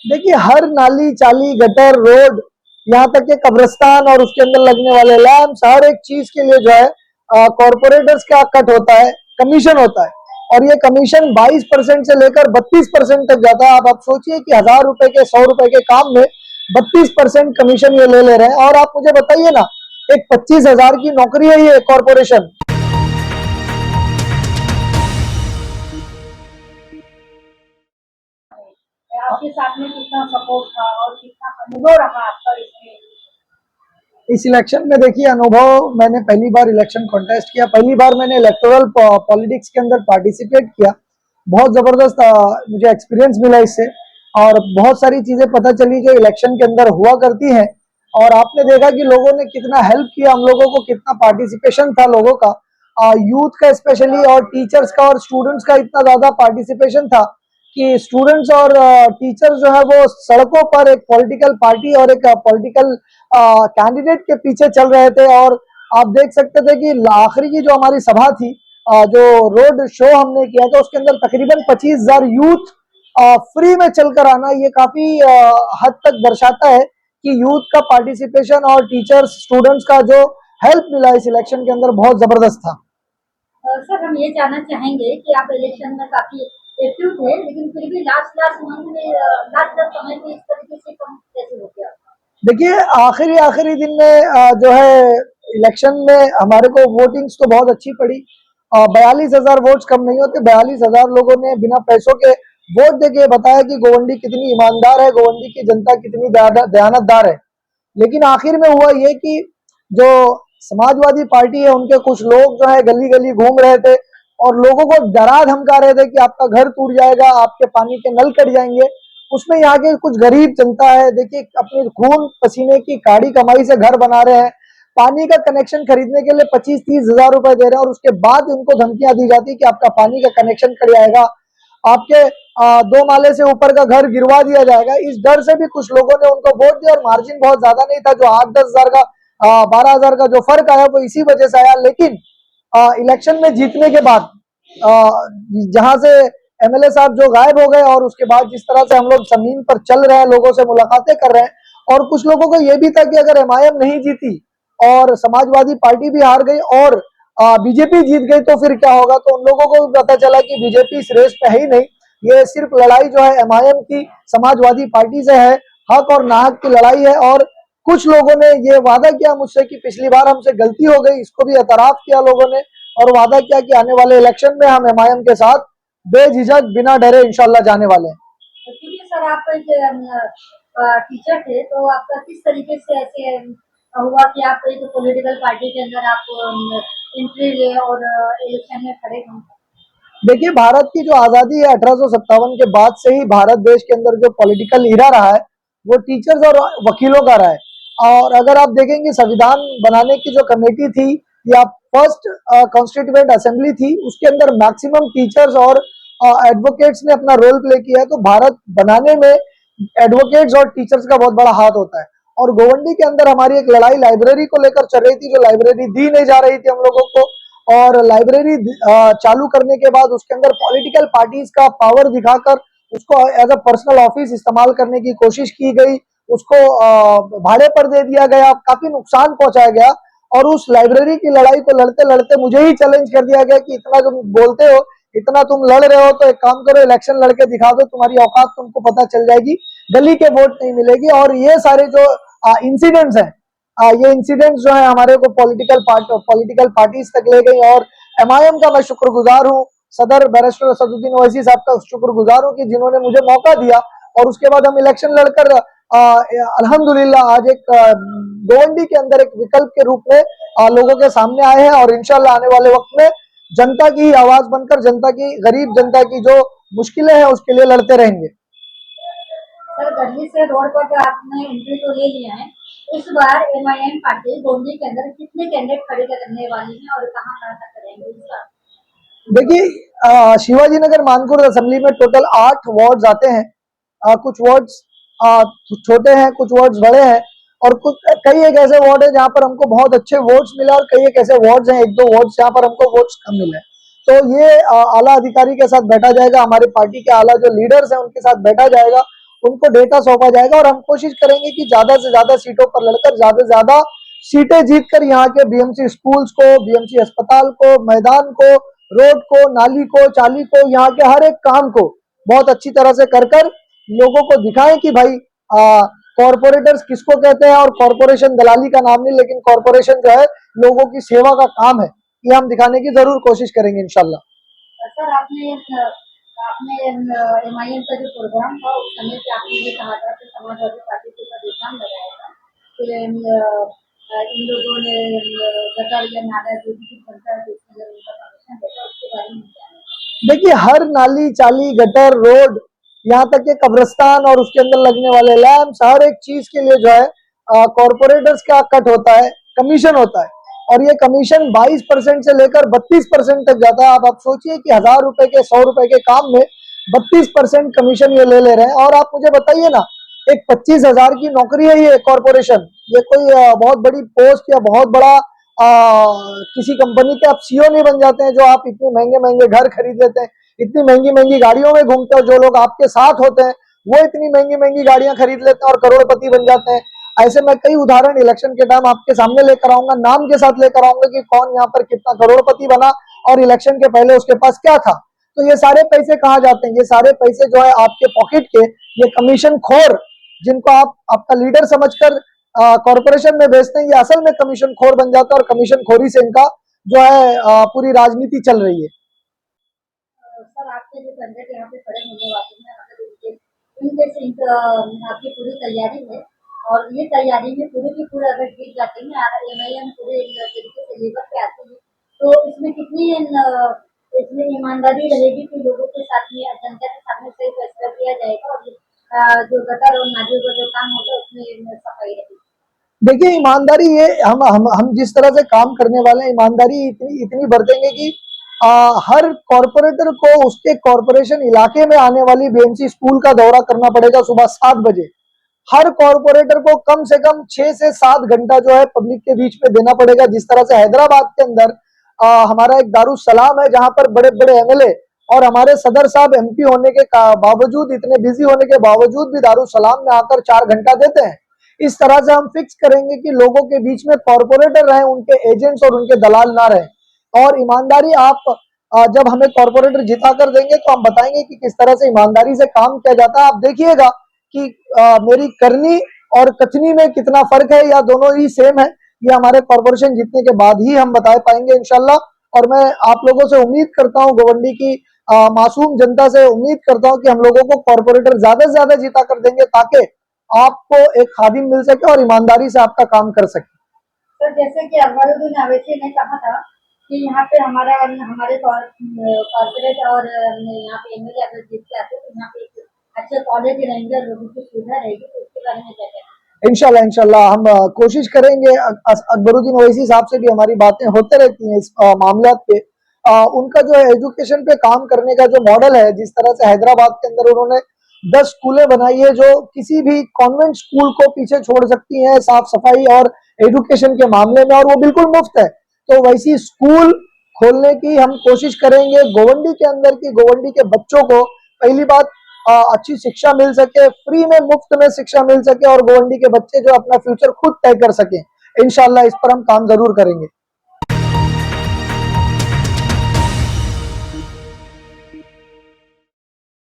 देखिए, हर नाली, चाली, गटर, रोड, यहाँ तक के कब्रिस्तान और उसके अंदर लगने वाले लैंप्स, हर एक चीज के लिए जो है कॉरपोरेटर्स का कट होता है, कमीशन होता है। और ये कमीशन 22% से लेकर 32% तक जाता है। आप सोचिए कि 1000 रुपए के, 100 रुपए के काम में 32% कमीशन ये ले रहे हैं। और आप मुझे बताइए ना, एक 25,000 की नौकरी है ये कॉरपोरेशन। आपके साथ में कितना सपोर्ट था और कितना अनुभव रहा आपका इसमें? इस इलेक्शन में देखिए, अनुभव, मैंने पहली बार इलेक्शन कॉन्टेस्ट किया, पहली बार मैंने इलेक्टोरल पॉलिटिक्स के अंदर पार्टिसिपेट किया। बहुत जबरदस्त मुझे एक्सपीरियंस मिला इससे, और बहुत सारी चीजें पता चली जो इलेक्शन के अंदर हुआ करती हैं। और आपने देखा कि लोगों ने कितना हेल्प किया हम लोगों को, कितना पार्टिसिपेशन था लोगों का, यूथ का स्पेशली, और टीचर्स का और स्टूडेंट्स का इतना ज्यादा पार्टिसिपेशन था कि स्टूडेंट्स और टीचर्स जो है वो सड़कों पर एक पॉलिटिकल पार्टी और एक पॉलिटिकल कैंडिडेट के पीछे चल रहे थे। और आप देख सकते थे कि आखिरी की जो हमारी सभा थी, जो रोड शो हमने किया था, उसके अंदर तकरीबन 25,000 यूथ फ्री में चलकर आना, ये काफी हद तक दर्शाता है कि यूथ का पार्टिसिपेशन और टीचर्स स्टूडेंट्स का जो हेल्प मिला इस इलेक्शन के अंदर बहुत जबरदस्त था। सर, हम ये जानना चाहेंगे कि आप इलेक्शन में काफी एक्टिव थे, लेकिन फिर भी लास्ट लास्ट मंथ में लास्ट समय में इस तरीके से कम कैसे हो गया? देखिए, आखिरी आखिरी दिन में जो है इलेक्शन में हमारे को वोटिंग्स तो बहुत अच्छी पड़ी। 42,000 वोट्स कम नहीं होते। 42,000 लोगों ने बिना पैसों के वोट देके बताया कि गोवंडी कितनी ईमानदार है, गोवंडी की जनता कितनी दयानतदार है। लेकिन आखिर में हुआ ये कि जो समाजवादी पार्टी है, उनके कुछ लोग जो है गली गली घूम रहे थे और लोगों को डरा धमका रहे थे कि आपका घर टूट जाएगा, आपके पानी के नल कट जाएंगे। उसमें यहाँ के कुछ गरीब जनता है, देखिए, अपने खून पसीने की काड़ी कमाई से घर बना रहे हैं, पानी का कनेक्शन खरीदने के लिए 25-30 हजार रुपए दे रहे हैं, और उसके बाद उनको धमकियां दी जाती कि आपका पानी का कनेक्शन कट जाएगा, आपके 2 माले से ऊपर का घर गिरवा दिया जाएगा। इस डर से भी कुछ लोगों ने उनको वोट दिया, और मार्जिन बहुत ज्यादा नहीं था, जो 8-10 हजार का, 12 हजार का जो फर्क आया वो इसी वजह से आया। लेकिन इलेक्शन में जीतने के बाद जहां से एमएलए साहब जो गायब हो गए, और उसके बाद जिस तरह से हम लोग जमीन पर चल रहे हैं, लोगों से मुलाकातें कर रहे हैं, और कुछ लोगों को यह भी था कि अगर एमआईएम नहीं जीती और समाजवादी पार्टी भी हार गई और बीजेपी जीत गई तो फिर क्या होगा। तो उन लोगों को भी पता चला कि बीजेपी इस रेस पे है ही नहीं, ये सिर्फ लड़ाई जो है एमआईएम की समाजवादी पार्टी से है, हक और नाहक की लड़ाई है। और कुछ लोगों ने ये वादा किया मुझसे कि पिछली बार हमसे गलती हो गई, इसको भी एतराफ किया लोगों ने, और वादा किया कि आने वाले इलेक्शन में हम एमआईएम के साथ बेझिझक बिना डरे इंशाल्लाह जाने वाले हैं। तो क्योंकि सर, आप एक टीचर थे, तो आपका किस तरीके से ऐसे हुआ कि आप एक पॉलिटिकल पार्टी के अंदर आप एंट्री ले और इलेक्शन में खड़े हों? देखिए, भारत की जो आजादी है 1857 के बाद से ही भारत देश के अंदर जो पॉलिटिकल इरा रहा है वो टीचर्स और वकीलों का रहा है। और अगर आप देखेंगे, संविधान बनाने की जो कमेटी थी या फर्स्ट कॉन्स्टिट्यूएंट असेंबली थी, उसके अंदर मैक्सिमम टीचर्स और एडवोकेट्स ने अपना रोल प्ले किया है। तो भारत बनाने में एडवोकेट्स और टीचर्स का बहुत बड़ा हाथ होता है। और गोवंडी के अंदर हमारी एक लड़ाई लाइब्रेरी को लेकर चल रही थी, जो लाइब्रेरी दी नहीं जा रही थी हम लोगों को, और लाइब्रेरी चालू करने के बाद उसके अंदर पॉलिटिकल पार्टीज का पावर दिखाकर उसको एज अ पर्सनल ऑफिस इस्तेमाल करने की कोशिश की गई, उसको भाड़े पर दे दिया गया, काफी नुकसान पहुंचाया गया। और उस लाइब्रेरी की लड़ाई को लड़ते लड़ते मुझे ही चैलेंज कर दिया गया कि इतना तुम बोलते हो, इतना तुम लड़ रहे हो, तो एक काम करो, इलेक्शन लड़के दिखा दो, तुम्हारी औकात तुमको पता चल जाएगी, गली के वोट नहीं मिलेगी। और ये सारे जो इंसिडेंट्स हैं, ये इंसिडेंट्स जो है हमारे को पॉलिटिकल पार्टीज तक ले गई। और एमआईएम का मैं शुक्रगुजार हूँ, सदर बैरिस्टर असदुद्दीन ओवैसी साहब का शुक्रगुजार हूँ कि जिन्होंने मुझे मौका दिया, और उसके बाद हम इलेक्शन लड़कर अल्हम्दुलिल्लाह आज एक गोवंडी के अंदर एक विकल्प के रूप में लोगों के सामने आए हैं। और इंशाल्लाह आने वाले वक्त में जनता की आवाज बनकर, जनता की, गरीब जनता की जो मुश्किलें हैं उसके लिए लड़ते रहेंगे। सर, दिल्ली से रोड पर आपने एंट्री तो ले लिया है, इस बार एमआईएम पार्टी गोंदी के अंदर कितने कैंडिडेट खड़े करने वाली है और कहाँ कहाँ तक करेंगे इस बार? देखिए, शिवाजी नगर मानपुर असेंबली में टोटल 8 वार्ड्स आते हैं। कुछ वार्ड्स छोटे हैं, कुछ वार्ड्स बड़े हैं, और कुछ कई एक ऐसे वार्ड है जहां पर हमको बहुत अच्छे वोट्स मिले, और कई एक ऐसे वार्ड्स हैं, 1-2 वार्ड्स जहां पर हमको वोट्स कम मिले। तो ये आला अधिकारी के साथ बैठा जाएगा, हमारी पार्टी के आला जो लीडर्स हैं उनके साथ बैठा जाएगा, उनको डेटा सौंपा जाएगा और हम कोशिश करेंगे कि ज्यादा से ज्यादा सीटों पर लड़कर ज्यादा से ज्यादा सीटें जीतकर यहाँ के बीएमसी स्कूल्स को, बीएमसी अस्पताल को, मैदान को, रोड को, नाली को, चाली को, यहाँ के हर एक काम को बहुत अच्छी तरह से कर लोगों को दिखाएं कि भाई कॉरपोरेटर्स किसको कहते हैं, और कॉरपोरेशन दलाली का नाम नहीं, लेकिन कॉरपोरेशन जो है लोगों की सेवा का काम है, ये हम दिखाने की जरूर कोशिश करेंगे इंशाल्लाह। सर आपने आपने एमआईएम का जो प्रोग्राम था उस समय पे आपने ये कहा था कि समाजवादी पार्टी के ऊपर इल्जाम लगाया था कि इन लोगों ने गटर या नाला जो भी कुछ बनता है तो उसके अंदर उनका कमीशन देता है, उसके बारे में क्या है? देखिए, हर नाली, चाली, गटर, रोड, यहाँ तक के कब्रिस्तान और उसके अंदर लगने वाले लैंप्स, हर एक चीज के लिए जो है कॉरपोरेटर्स का कट होता है, कमीशन होता है, और ये कमीशन 22% से लेकर 32% तक जाता है। आप सोचिए कि 1000 रुपए के, 100 रुपए के काम में 32% कमीशन ये ले रहे हैं। और आप मुझे बताइए ना, एक 25,000 की नौकरी है ये कॉरपोरेशन, ये कोई बहुत बड़ी पोस्ट या बहुत बड़ा किसी कंपनी के आप सीईओ नहीं बन जाते हैं जो आप इतने महंगे महंगे घर खरीद लेते हैं, इतनी महंगी महंगी गाड़ियों में घूमते हो, जो लोग आपके साथ होते हैं वो इतनी महंगी महंगी गाड़ियां खरीद लेते हैं और करोड़पति बन जाते हैं। ऐसे मैं कई उदाहरण इलेक्शन के टाइम आपके सामने लेकर आऊंगा, नाम के साथ लेकर आऊंगा कि कौन यहाँ पर कितना करोड़पति बना और इलेक्शन के पहले उसके पास क्या था। तो ये सारे पैसे कहाँ जाते हैं? ये सारे पैसे जो है आपके पॉकेट के, ये कमीशन खोर जिनको आप आपका लीडर समझकर कॉरपोरेशन में भेजते हैं, ये असल में कमीशन खोर बन जाता है और कमीशन खोरी से इनका जो है पूरी राजनीति चल रही है। सर आपके जो कैंडिडेट यहाँ पे खड़े होने वाले हैं, अगर इनके आपकी पूरी तैयारी है और ये तैयारी में पूरे की पूरे अगर जीत जाते हैं, एमआईएम पूरे तरीके से लेवल पे आते हैं, तो इसमें कितनी इसमें ईमानदारी रहेगी कि लोगों के साथ में, जनता के सामने सही फैसला किया जाएगा और जो गटर और नालियों का जो काम होगा उसमें सफाई रहेगी? देखिए, ईमानदारी ये हम जिस तरह से काम करने वाले हैं, ईमानदारी इतनी इतनी बरतेंगे कि हर कॉरपोरेटर को उसके कॉरपोरेशन इलाके में आने वाली बीएमसी स्कूल का दौरा करना पड़ेगा सुबह 7 बजे। हर कॉरपोरेटर को कम से कम 6 से 7 घंटा जो है पब्लिक के बीच में देना पड़ेगा। जिस तरह से हैदराबाद के अंदर हमारा एक दारुसलाम है जहां पर बड़े बड़े एमएलए और हमारे सदर साहब एमपी होने के बावजूद, इतने बिजी होने के बावजूद भी दारुसलाम में आकर 4 घंटा देते हैं। इस तरह से हम फिक्स करेंगे कि लोगों के बीच में कॉरपोरेटर रहे, उनके एजेंट्स और उनके दलाल ना रहे। और ईमानदारी आप जब हमें कॉरपोरेटर जिता कर देंगे तो हम बताएंगे कि किस तरह से ईमानदारी से काम किया जाता है। आप देखिएगा कि मेरी करनी और कथनी में कितना फर्क है या दोनों ही सेम है, ये हमारे कॉरपोरेशन जीतने के बाद ही हम बता पाएंगे इंशाल्लाह। और मैं आप लोगों से उम्मीद करता हूं, गोवंडी की मासूम जनता से उम्मीद करता हूं कि हम लोगों को कॉरपोरेटर ज्यादा से ज्यादा जिता कर देंगे ताकि आपको एक खादिम मिल सके और ईमानदारी से आपका काम कर सके। सर जैसे कि अकबरुद्दीन अवैसी ने कहा था कि यहाँ पे हमारे कॉर्पोरेट और यहाँ पे एमएलए अगर जीत के आते तो यहाँ पे अच्छे कॉलेज रहेंगे, लोगों की सुविधा रहेगी, तो उसके बारे में क्या कहना है? इंशाल्लाह इंशाल्लाह हम कोशिश करेंगे। अकबरुद्दीन ओवैसी साहब से भी हमारी बातें होते रहती हैं इस मामला पे। उनका जो है एजुकेशन पे काम करने का जो मॉडल है, जिस तरह से हैदराबाद के अंदर उन्होंने 10 स्कूलें बनाई है जो किसी भी कॉन्वेंट स्कूल को पीछे छोड़ सकती हैं साफ सफाई और एजुकेशन के मामले में, और वो बिल्कुल मुफ्त है। तो वैसी स्कूल खोलने की हम कोशिश करेंगे गोवंडी के अंदर की, गोवंडी के बच्चों को पहली बात अच्छी शिक्षा मिल सके, फ्री में, मुफ्त में शिक्षा मिल सके और गोवंडी के बच्चे जो अपना फ्यूचर खुद तय कर सके। इंशाल्लाह इस पर हम काम जरूर करेंगे।